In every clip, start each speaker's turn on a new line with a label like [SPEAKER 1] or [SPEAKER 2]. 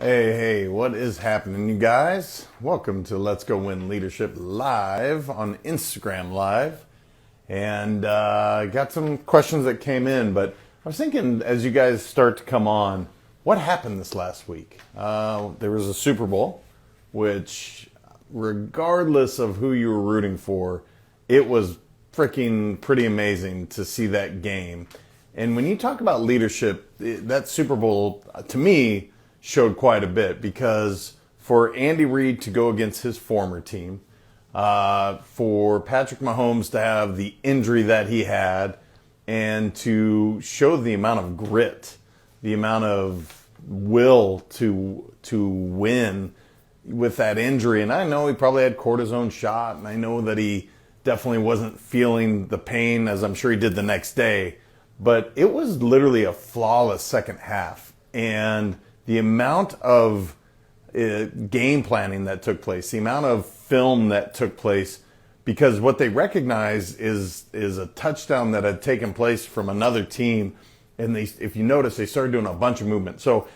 [SPEAKER 1] Hey, what is happening, you guys? Welcome to Let's Go Win Leadership Live on Instagram Live. And got some questions that came in, but I was thinking as you guys start to come on, what happened this last week? There was a Super Bowl, which regardless of who you were rooting for, it was freaking pretty amazing to see that game. And when you talk about leadership, that Super Bowl, to me, showed quite a bit, because for Andy Reid to go against his former team, for Patrick Mahomes to have the injury that he had, and to show the amount of grit, the amount of will to win with that injury. And I know he probably had cortisone shot, and I know that he definitely wasn't feeling the pain, as I'm sure he did the next day. But it was literally a flawless second half. And the amount of game planning that took place, the amount of film that took place, because what they recognize is a touchdown that had taken place from another team. And they, if you notice, they started doing a bunch of movement. So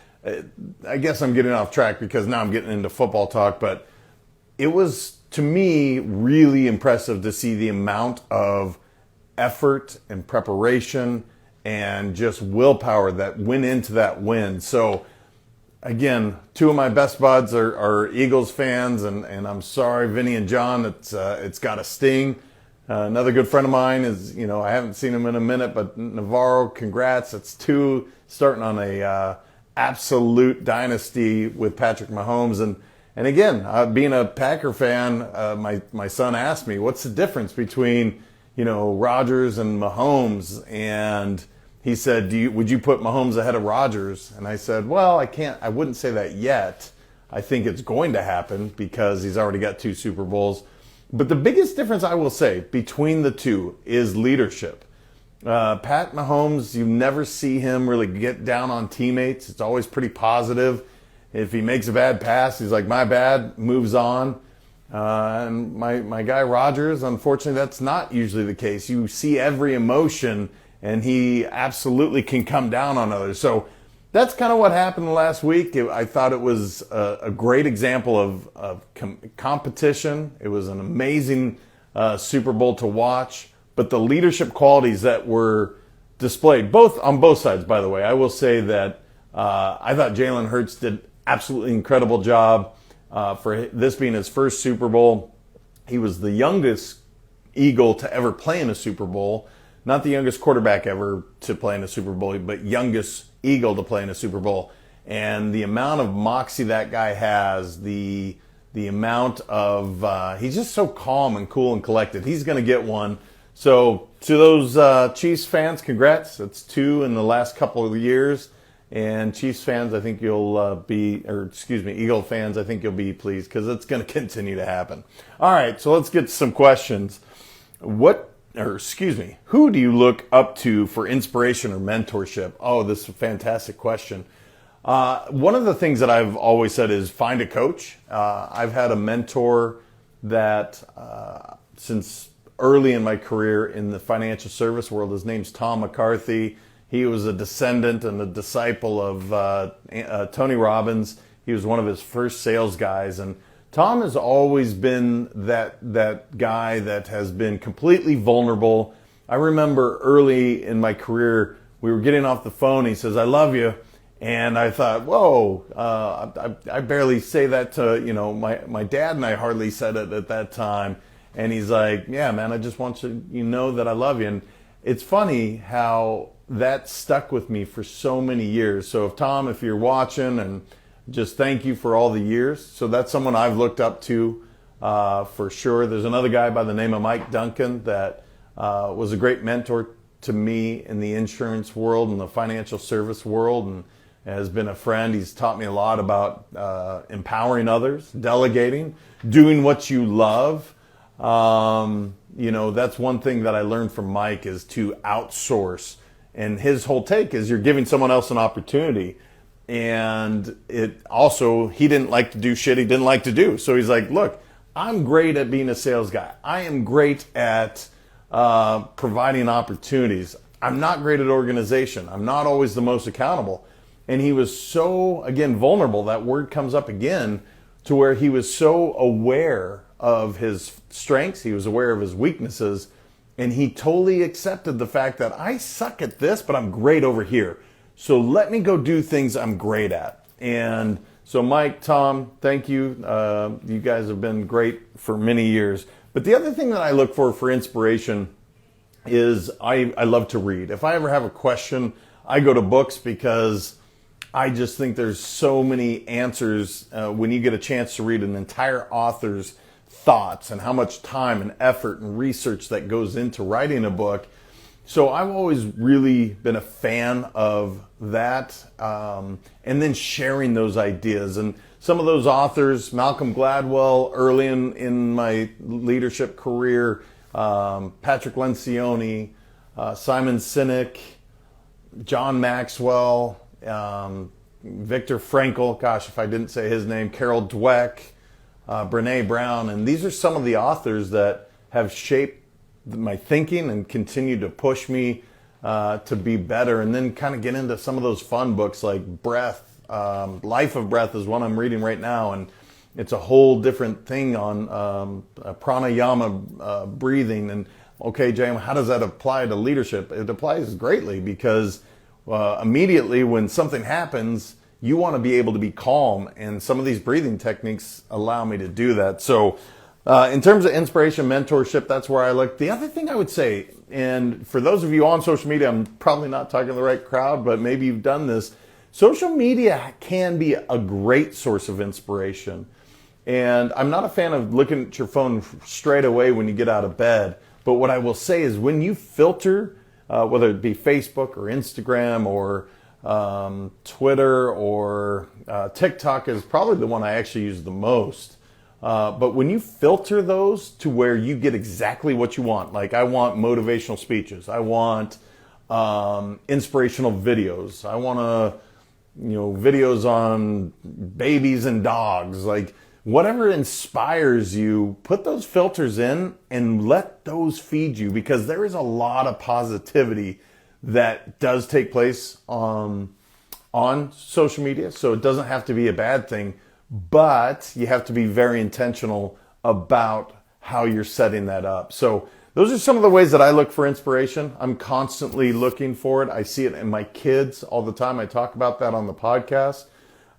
[SPEAKER 1] I guess I'm getting off track because now I'm getting into football talk, but it was, to me, really impressive to see the amount of effort and preparation and just willpower that went into that win. So again, two of my best buds are Eagles fans, and I'm sorry, Vinny and John, it's got a sting. Another good friend of mine is, I haven't seen him in a minute, but Navarro, congrats. It's two starting on a absolute dynasty with Patrick Mahomes. And again, being a Packer fan, my son asked me, what's the difference between, Rodgers and Mahomes? And he said, would you put Mahomes ahead of Rodgers? And I said, well, I wouldn't say that yet. I think it's going to happen because he's already got 2 Super Bowls. But the biggest difference, I will say, between the two is leadership. Pat Mahomes, you never see him really get down on teammates. It's always pretty positive. If he makes a bad pass, he's like, my bad, moves on. And my guy Rodgers, unfortunately, that's not usually the case. You see every emotion, and he absolutely can come down on others. So that's kind of what happened last week. I thought it was a great example of competition. It was an amazing Super Bowl to watch. But the leadership qualities that were displayed, on both sides, by the way, I will say that I thought Jalen Hurts did absolutely incredible job for this being his first Super Bowl. He was the youngest Eagle to ever play in a Super Bowl. Not the youngest quarterback ever to play in a Super Bowl, but youngest Eagle to play in a Super Bowl. And the amount of moxie that guy has, the amount of, he's just so calm and cool and collected. He's going to get one. So to those Chiefs fans, congrats. It's 2 in the last couple of years. And Chiefs fans, I think Eagle fans, I think you'll be pleased because it's going to continue to happen. All right, so let's get to some questions. Who do you look up to for inspiration or mentorship? Oh, this is a fantastic question. One of the things that I've always said is find a coach. I've had a mentor that since early in my career in the financial service world. His name's Tom McCarthy. He was a descendant and a disciple of Tony Robbins. He was one of his first sales guys, and Tom has always been that guy that has been completely vulnerable. I remember early in my career, we were getting off the phone. He says, "I love you," and I thought, "Whoa!" I barely say that to my dad, and I hardly said it at that time. And he's like, "Yeah, man, I just want you to know that I love you." And it's funny how that stuck with me for so many years. So if you're watching, and just thank you for all the years. So that's someone I've looked up to for sure. There's another guy by the name of Mike Duncan that was a great mentor to me in the insurance world and the financial service world, and has been a friend. He's taught me a lot about empowering others, delegating, doing what you love. That's one thing that I learned from Mike, is to outsource. And his whole take is you're giving someone else an opportunity. And it also, he didn't like to do shit he didn't like to do. So he's like, look, I'm great at being a sales guy. I am great at providing opportunities. I'm not great at organization. I'm not always the most accountable. And he was so, again, vulnerable. That word comes up again, to where he was so aware of his strengths. He was aware of his weaknesses. And he totally accepted the fact that I suck at this, but I'm great over here. So let me go do things I'm great at. And so Mike, Tom, thank you. You guys have been great for many years. But the other thing that I look for inspiration is I love to read. If I ever have a question, I go to books, because I just think there's so many answers when you get a chance to read an entire author's thoughts and how much time and effort and research that goes into writing a book. So I've always really been a fan of that, and then sharing those ideas. And some of those authors, Malcolm Gladwell, early in my leadership career, Patrick Lencioni, Simon Sinek, John Maxwell, Viktor Frankl, gosh, if I didn't say his name, Carol Dweck, Brene Brown. And these are some of the authors that have shaped my thinking and continue to push me to be better. And then kind of get into some of those fun books like Breath. Life of Breath is one I'm reading right now, and it's a whole different thing on pranayama breathing. And okay, Jay, how does that apply to leadership? It applies greatly, because immediately when something happens, you want to be able to be calm, and some of these breathing techniques allow me to do that. So in terms of inspiration, mentorship, that's where I look. The other thing I would say, and for those of you on social media, I'm probably not talking to the right crowd, but maybe you've done this. Social media can be a great source of inspiration. And I'm not a fan of looking at your phone straight away when you get out of bed. But what I will say is, when you filter, whether it be Facebook or Instagram or Twitter or TikTok is probably the one I actually use the most. But when you filter those to where you get exactly what you want, like I want motivational speeches, I want inspirational videos, I want videos on babies and dogs, like whatever inspires you, put those filters in and let those feed you, because there is a lot of positivity that does take place on social media. So it doesn't have to be a bad thing, but you have to be very intentional about how you're setting that up. So those are some of the ways that I look for inspiration. I'm constantly looking for it. I see it in my kids all the time. I talk about that on the podcast.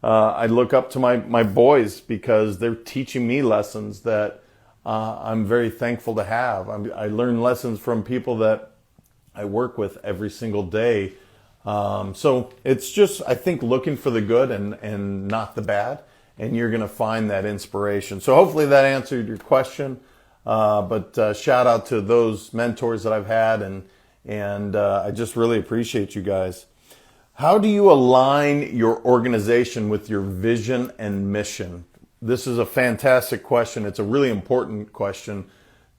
[SPEAKER 1] I look up to my boys, because they're teaching me lessons that I'm very thankful to have. I learn lessons from people that I work with every single day. So it's just, I think, looking for the good and not the bad, and you're going to find that inspiration. So hopefully that answered your question. But shout out to those mentors that I've had, and I just really appreciate you guys. How do you align your organization with your vision and mission? This is a fantastic question. It's a really important question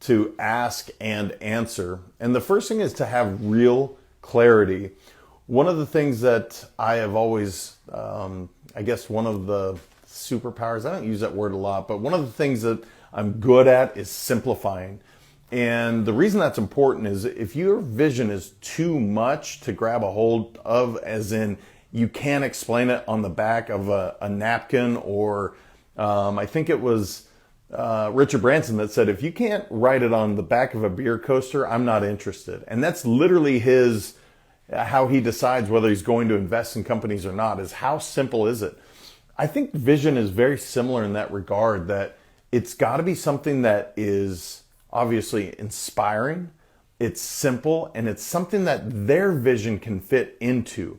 [SPEAKER 1] to ask and answer. And the first thing is to have real clarity. One of the things that I have always, I guess one of the superpowers, I don't use that word a lot, but one of the things that I'm good at is simplifying. And the reason that's important is, if your vision is too much to grab a hold of, as in you can't explain it on the back of a napkin, or I think it was Richard Branson that said, if you can't write it on the back of a beer coaster, I'm not interested. And that's literally how he decides whether he's going to invest in companies or not, is how simple is it? I think vision is very similar in that regard, that it's got to be something that is obviously inspiring, it's simple, and it's something that their vision can fit into.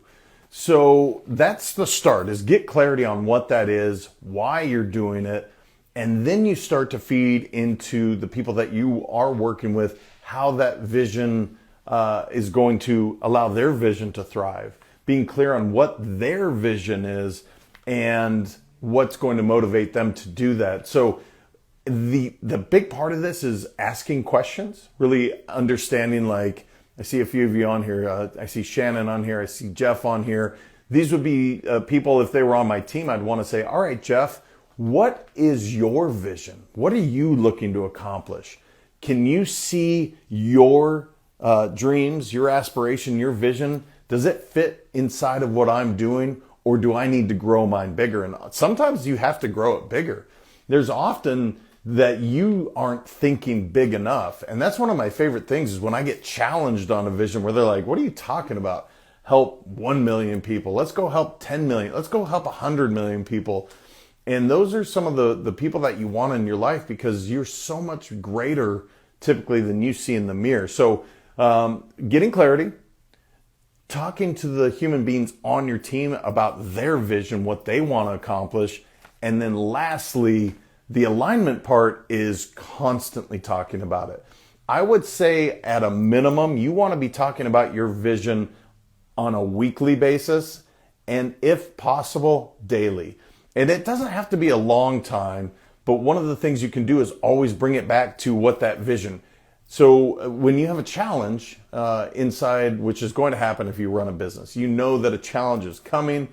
[SPEAKER 1] So that's the start, is get clarity on what that is, why you're doing it, and then you start to feed into the people that you are working with how that vision is going to allow their vision to thrive. Being clear on what their vision is and what's going to motivate them to do that. So the big part of this is asking questions, really understanding, like, I see a few of you on here. I see Shannon on here. I see Jeff on here. These would be people, if they were on my team, I'd want to say, all right, Jeff, what is your vision? What are you looking to accomplish? Can you see your dreams, your aspiration, your vision? Does it fit inside of what I'm doing? or do I need to grow mine bigger? And sometimes you have to grow it bigger. There's often that you aren't thinking big enough. And that's one of my favorite things is when I get challenged on a vision where they're like, what are you talking about? Help 1 million people. Let's go help 10 million. Let's go help 100 million people. And those are some of the people that you want in your life because you're so much greater typically than you see in the mirror. So getting clarity, talking to the human beings on your team about their vision, what they want to accomplish. And then lastly, the alignment part is constantly talking about it. I would say at a minimum, you want to be talking about your vision on a weekly basis and if possible, daily. And it doesn't have to be a long time, but one of the things you can do is always bring it back to what that vision. So when you have a challenge inside, which is going to happen if you run a business, you know that a challenge is coming.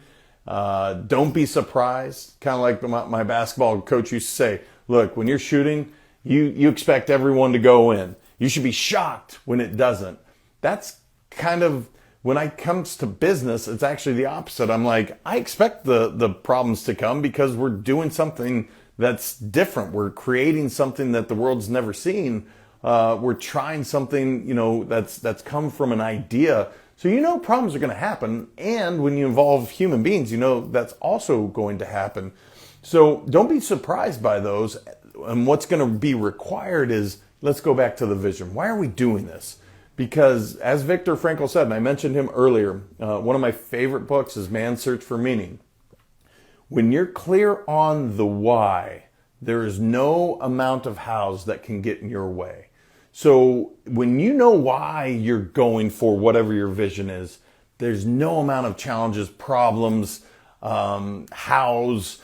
[SPEAKER 1] Don't be surprised. Kind of like my basketball coach used to say, look, when you're shooting, you expect everyone to go in. You should be shocked when it doesn't. That's kind of, when it comes to business, it's actually the opposite. I'm like, I expect the problems to come because we're doing something that's different. We're creating something that the world's never seen. We're trying something, that's come from an idea. So problems are going to happen. And when you involve human beings, that's also going to happen. So don't be surprised by those. And what's going to be required is, let's go back to the vision. Why are we doing this? Because as Viktor Frankl said, and I mentioned him earlier, one of my favorite books is Man's Search for Meaning. When you're clear on the why, there is no amount of hows that can get in your way. So when you know why you're going for whatever your vision is, there's no amount of challenges, problems, hows,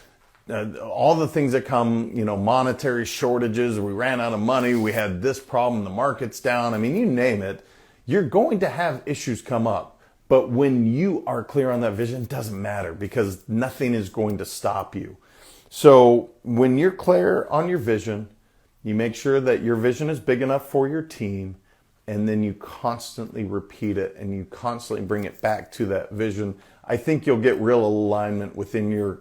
[SPEAKER 1] all the things that come, monetary shortages, we ran out of money, we had this problem, the market's down. I mean, you name it, you're going to have issues come up. But when you are clear on that vision, it doesn't matter because nothing is going to stop you. So when you're clear on your vision, you make sure that your vision is big enough for your team, and then you constantly repeat it and you constantly bring it back to that vision. I think you'll get real alignment within your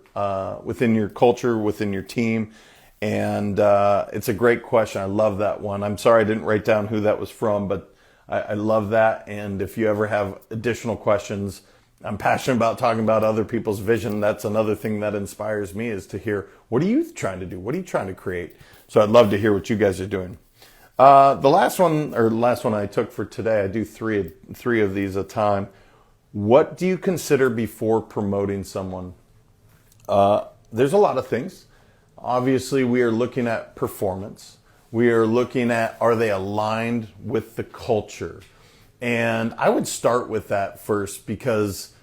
[SPEAKER 1] culture, within your team. And it's a great question. I love that one. I'm sorry I didn't write down who that was from, but I love that. And if you ever have additional questions, I'm passionate about talking about other people's vision. That's another thing that inspires me, is to hear, what are you trying to do? What are you trying to create? So I'd love to hear what you guys are doing. The last one I took for today, I do three of these a time. What do you consider before promoting someone? There's a lot of things. Obviously, we are looking at performance. We are looking at, are they aligned with the culture? And I would start with that first, because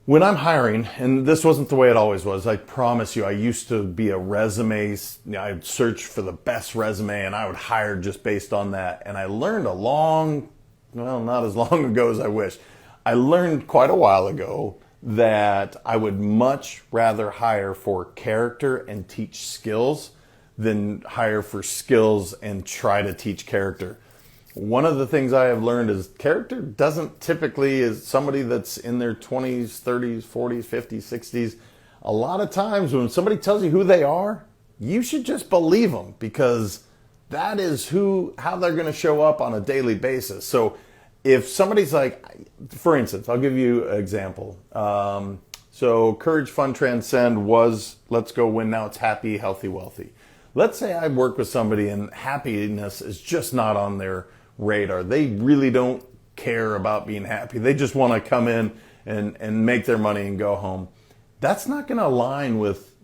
[SPEAKER 1] when I'm hiring, and this wasn't the way it always was, I promise you, I used to be a resume, I'd search for the best resume and I would hire just based on that. And I learned not as long ago as I wish. I learned quite a while ago that I would much rather hire for character and teach skills than hire for skills and try to teach character. One of the things I have learned is character doesn't typically, is somebody that's in their 20s, 30s, 40s, 50s, 60s. A lot of times when somebody tells you who they are, you should just believe them, because that is how they're going to show up on a daily basis. So if somebody's like, for instance, I'll give you an example. So Courage, Fun, Transcend was Let's Go Win. Now it's Happy, Healthy, Wealthy. Let's say I work with somebody and happiness is just not on their radar. They really don't care about being happy. They just want to come in and make their money and go home. That's not going to align with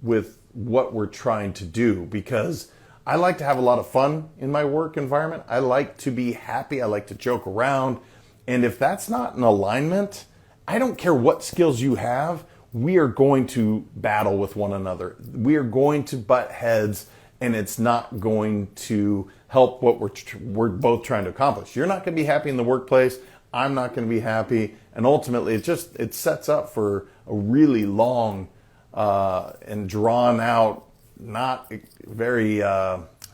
[SPEAKER 1] what we're trying to do, because I like to have a lot of fun in my work environment. I like to be happy. I like to joke around. And if that's not in alignment, I don't care what skills you have, we are going to battle with one another. We are going to butt heads, and it's not going to help what we're both trying to accomplish. You're not going to be happy in the workplace. I'm not going to be happy. And ultimately, it sets up for a really long and drawn out, not very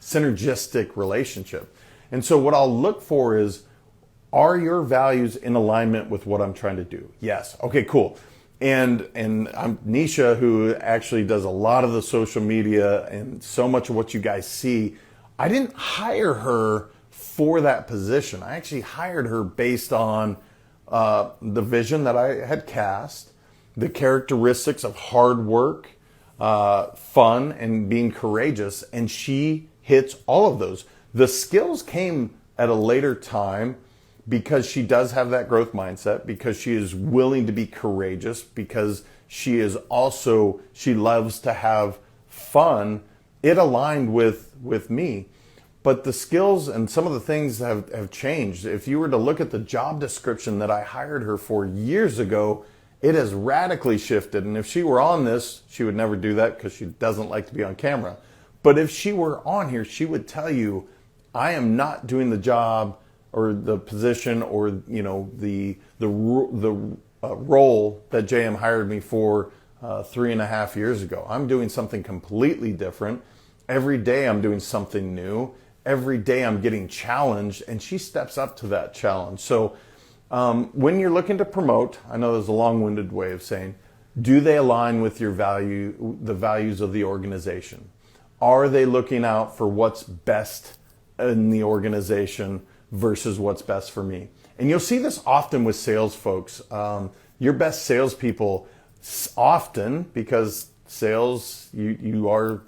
[SPEAKER 1] synergistic relationship. And so what I'll look for is, are your values in alignment with what I'm trying to do? Yes. Okay, cool. And I'm Nisha, who actually does a lot of the social media and so much of what you guys see. I didn't hire her for that position. I actually hired her based on the vision that I had cast, the characteristics of hard work, fun, and being courageous, and she hits all of those. The skills came at a later time because she does have that growth mindset, because she is willing to be courageous, because she loves to have fun. It aligned with me. But the skills and some of the things have changed. If you were to look at the job description that I hired her for years ago, it has radically shifted. And if she were on this, she would never do that because she doesn't like to be on camera. But if she were on here, she would tell you, I am not doing the job or the position or the role that JM hired me for 3.5 years ago. I'm doing something completely different. Every day I'm doing something new. Every day I'm getting challenged, and she steps up to that challenge. So when you're looking to promote, I know there's a long-winded way of saying, do they align with your the values of the organization? Are they looking out for what's best in the organization versus what's best for me? And you'll see this often with sales folks. Your best salespeople often, because sales, you are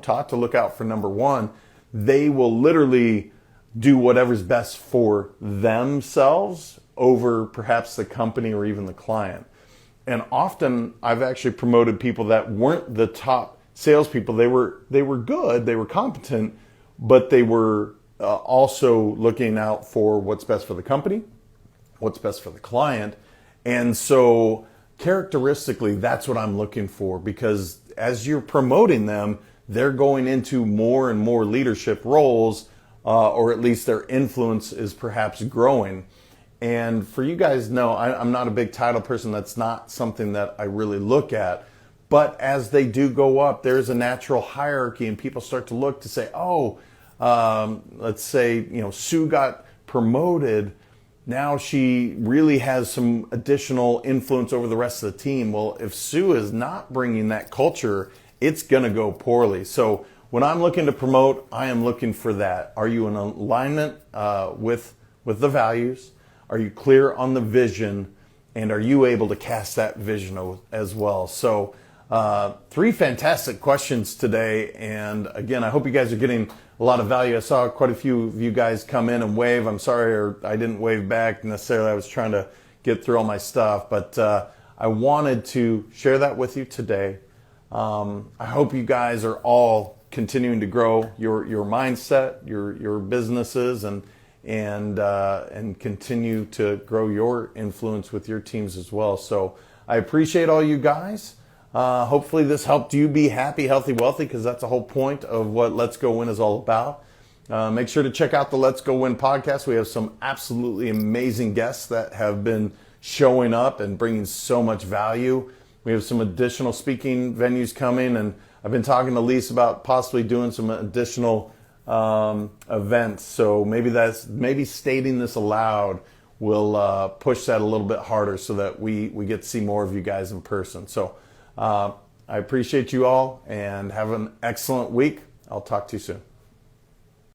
[SPEAKER 1] taught to look out for number one, they will literally do whatever's best for themselves over perhaps the company or even the client. And often I've actually promoted people that weren't the top salespeople. They were good, they were competent, but they were also looking out for what's best for the company, what's best for the client. And so characteristically, that's what I'm looking for, because as you're promoting them, they're going into more and more leadership roles, or at least their influence is perhaps growing. And for you guys know, I'm not a big title person. That's not something that I really look at. But as they do go up, there's a natural hierarchy, and people start to look to say, let's say, Sue got promoted. Now she really has some additional influence over the rest of the team. Well, if Sue is not bringing that culture, it's going to go poorly. So when I'm looking to promote, I am looking for that. Are you in alignment with the values? Are you clear on the vision? And are you able to cast that vision as well? So 3 fantastic questions today. And again, I hope you guys are getting a lot of value. I saw quite a few of you guys come in and wave. I'm sorry, or I didn't wave back necessarily. I was trying to get through all my stuff. But I wanted to share that with you today. I hope you guys are all continuing to grow your mindset, your businesses, and continue to grow your influence with your teams as well. So I appreciate all you guys. Hopefully this helped you be happy, healthy, wealthy, because that's the whole point of what Let's Go Win is all about. Make sure to check out the Let's Go Win podcast. We have some absolutely amazing guests that have been showing up and bringing so much value. We have some additional speaking venues coming, and I've been talking to Lise about possibly doing some additional events. So maybe stating this aloud will push that a little bit harder so that we get to see more of you guys in person. So I appreciate you all, and have an excellent week. I'll talk to you soon.